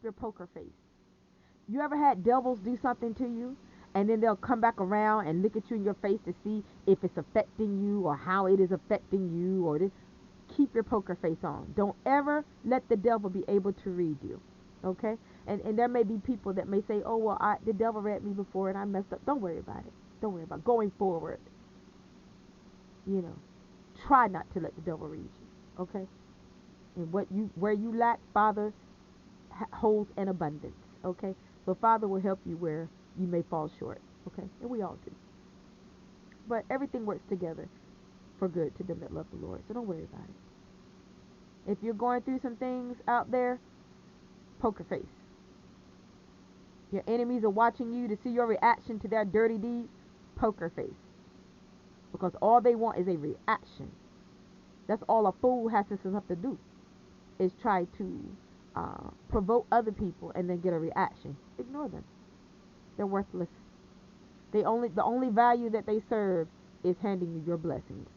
your poker face. You ever had devils do something to you, and then they'll come back around and look at you in your face to see if it's affecting you or how it is affecting you, or this. Keep your poker face on. Don't ever let the devil be able to read you. Okay? And there may be people that may say, oh, well, the devil read me before and I messed up. Don't worry about it. Don't worry about it. Going forward, you know, try not to let the devil read you. Okay? And where you lack, Father holds an abundance. Okay? So Father will help you where you may fall short. Okay? And we all do. But everything works together for good to them that love the Lord. So don't worry about it. If you're going through some things out there, poker face. Your enemies are watching you to see your reaction to their dirty deeds. Poker face. Because all they want is a reaction. That's all a fool has to do, is try to provoke other people and then get a reaction. Ignore them. They're worthless. The only value that they serve is handing you your blessings.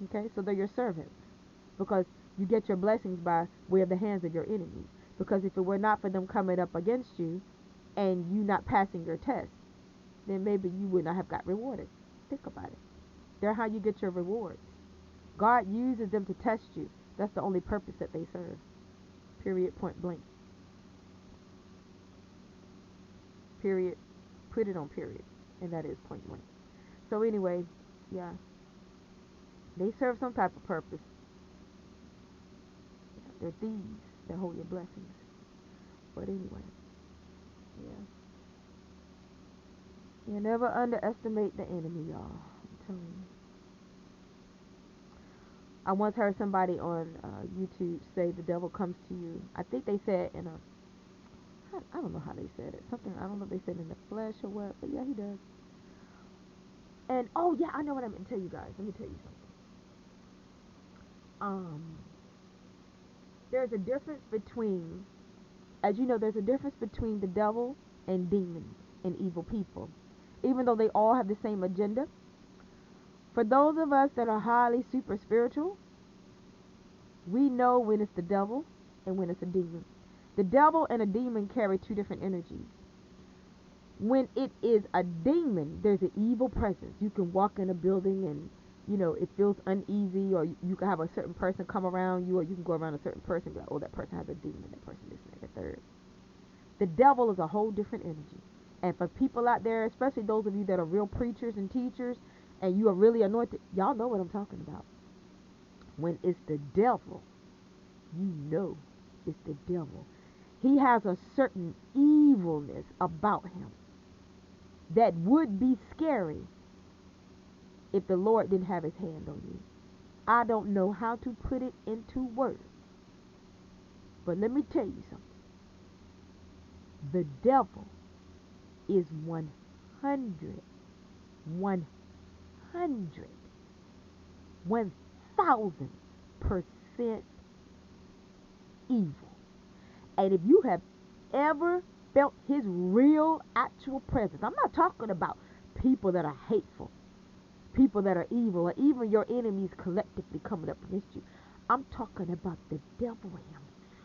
Okay, so they're your servants, because you get your blessings by way of the hands of your enemies. Because if it were not for them coming up against you and you not passing your test, then maybe you would not have got rewarded. Think about it. They're how you get your rewards. God uses them to test you. That's the only purpose that they serve. Period. Point blank. Period. Put it on period. And that is point blank. So anyway, yeah. They serve some type of purpose. They're thieves that hold your blessings. But anyway, yeah. You never underestimate the enemy, y'all. I'm telling you. I once heard somebody on YouTube say the devil comes to you. I think they said in a, I don't know how they said it. Something, I don't know if they said in the flesh or what, but yeah, he does. And oh yeah, I know what I'm gonna tell you guys. Let me tell you something. Um, there's a difference between, as you know, there's a difference between the devil and demons and evil people, even though they all have the same agenda. For those of us that are highly super spiritual, we know when it's the devil and when it's a demon. The devil and a demon carry two different energies. When it is a demon, there's an evil presence. You can walk in a building and, you know, it feels uneasy, or you can have a certain person come around you, or you can go around a certain person and be like, oh, that person has a demon, that person this, and that, the third. The devil is a whole different energy. And for people out there, especially those of you that are real preachers and teachers, and you are really anointed, y'all know what I'm talking about. When it's the devil, you know it's the devil. He has a certain evilness about him that would be scary if the Lord didn't have his hand on you. I don't know how to put it into words, but let me tell you something. The devil is 100, 1000% evil. And if you have ever felt his real actual presence, I'm not talking about people that are hateful, people that are evil, or even your enemies collectively coming up against you. I'm talking about the devil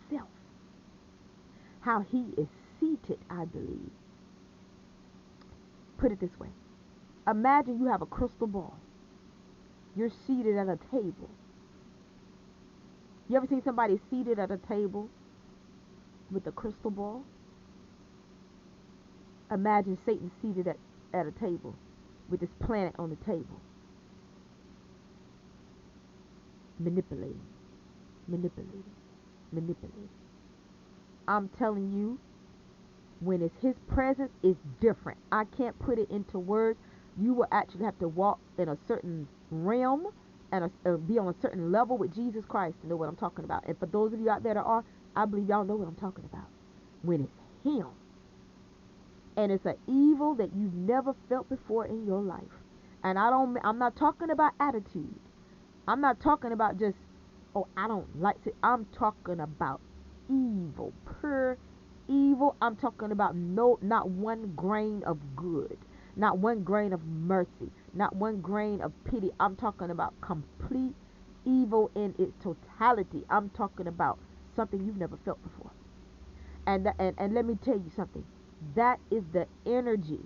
himself. How he is seated, I believe. Put it this way. Imagine you have a crystal ball. You're seated at a table. You ever seen somebody seated at a table with a crystal ball? Imagine Satan seated at a table with this planet on the table. Manipulating, manipulating, manipulating. I'm telling you, when it's his presence, it's different. I can't put it into words. You will actually have to walk in a certain realm and be on a certain level with Jesus Christ to know what I'm talking about. And for those of you out there that are, I believe y'all know what I'm talking about. When it's him. And it's an evil that you've never felt before in your life. And I'm not talking about attitude. I'm not talking about just, oh, I don't like it. I'm talking about evil, pure evil. I'm talking about not one grain of good, not one grain of mercy, not one grain of pity. I'm talking about complete evil in its totality. I'm talking about something you've never felt before. And let me tell you something. That is the energy,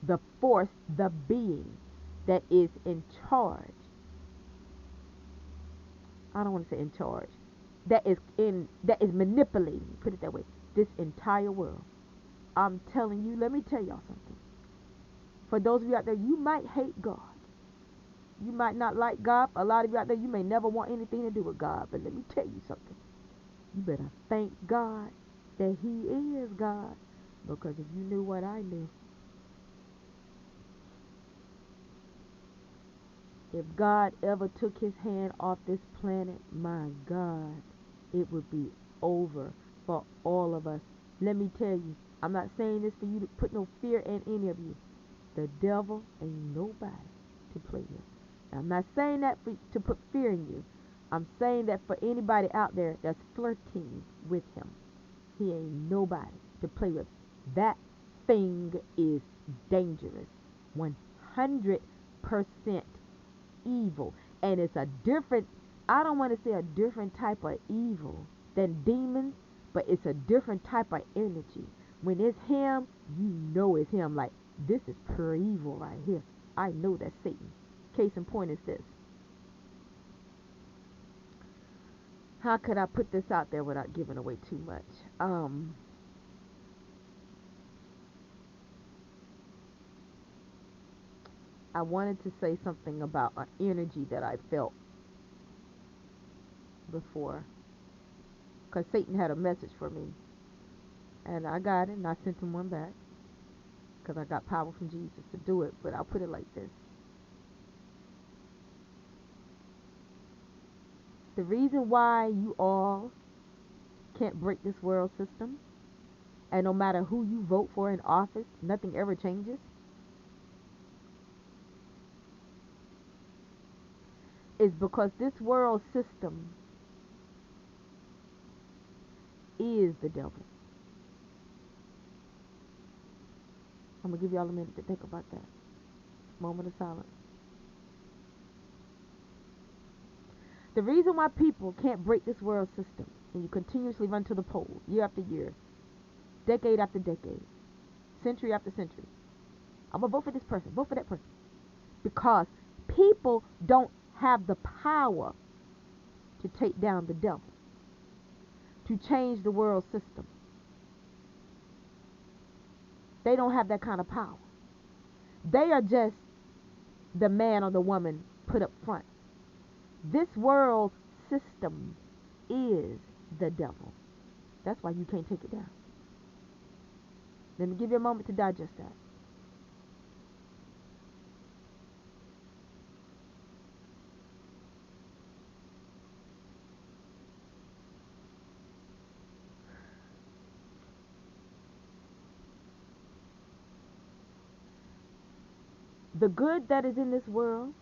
the force, the being that is in charge. I don't want to say in charge. That is manipulating, put it that way, this entire world. I'm telling you, let me tell y'all something. For those of you out there, you might hate God. You might not like God. A lot of you out there, you may never want anything to do with God. But let me tell you something. You better thank God that He is God. Because if you knew what I knew, if God ever took His hand off this planet, my God, it would be over for all of us. Let me tell you, I'm not saying this for you to put no fear in any of you. The devil ain't nobody to play with. I'm not saying that to put fear in you. I'm saying that for anybody out there that's flirting with him, he ain't nobody to play with. That thing is dangerous. 100% evil. And it's a different, I don't want to say a different type of evil than demons, but it's a different type of energy. When it's him, you know it's him. Like, this is pure evil right here. I know that's Satan. Case in point is this. How could I put this out there without giving away too much? I wanted to say something about an energy that I felt before. Because Satan had a message for me. And I got it, and I sent him one back. Because I got power from Jesus to do it. But I'll put it like this. The reason why you all can't break this world system, and no matter who you vote for in office, nothing ever changes, is because this world system is the devil. I'm going to give y'all a minute to think about that. Moment of silence. The reason why people can't break this world system, and you continuously run to the poll year after year, decade after decade, century after century, I'm going to vote for this person, vote for that person. Because people don't have the power to take down the devil, to change the world system. They don't have that kind of power. They are just the man or the woman put up front. This world system is the devil. That's why you can't take it down. Let me give you a moment to digest that. The good that is in this world,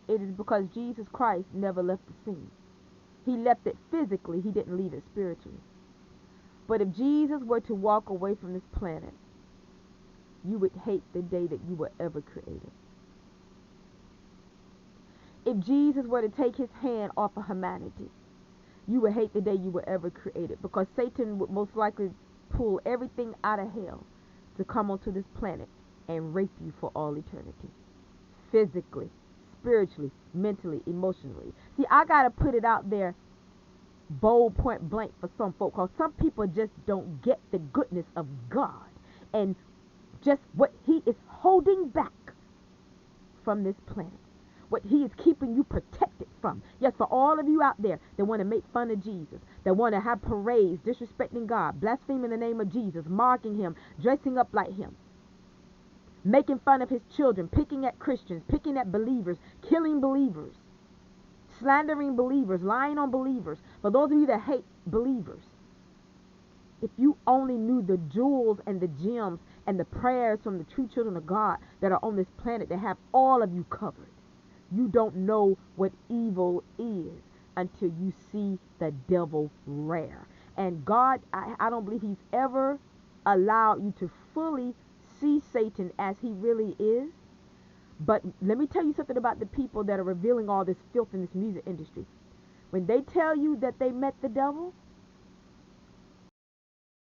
it is because Jesus Christ never left the scene. He left it physically, he didn't leave it spiritually. But if Jesus were to walk away from this planet, you would hate the day that you were ever created. If Jesus were to take his hand off of humanity, you would hate the day you were ever created, because Satan would most likely pull everything out of hell to come onto this planet and rape you for all eternity. Physically, spiritually, mentally, emotionally. See, I got to put it out there bold, point blank for some folk, because some people just don't get the goodness of God and just what he is holding back from this planet, what he is keeping you protected from. Yes, for all of you out there that want to make fun of Jesus, that want to have parades disrespecting God, blaspheming the name of Jesus, mocking him, dressing up like him, making fun of his children, picking at Christians, picking at believers, killing believers, slandering believers, lying on believers. For those of you that hate believers, if you only knew the jewels and the gems and the prayers from the true children of God that are on this planet that have all of you covered, you don't know what evil is until you see the devil rare. And God, I don't believe he's ever allowed you to fully see Satan as he really is. But let me tell you something about the people that are revealing all this filth in this music industry. When they tell you that they met the devil,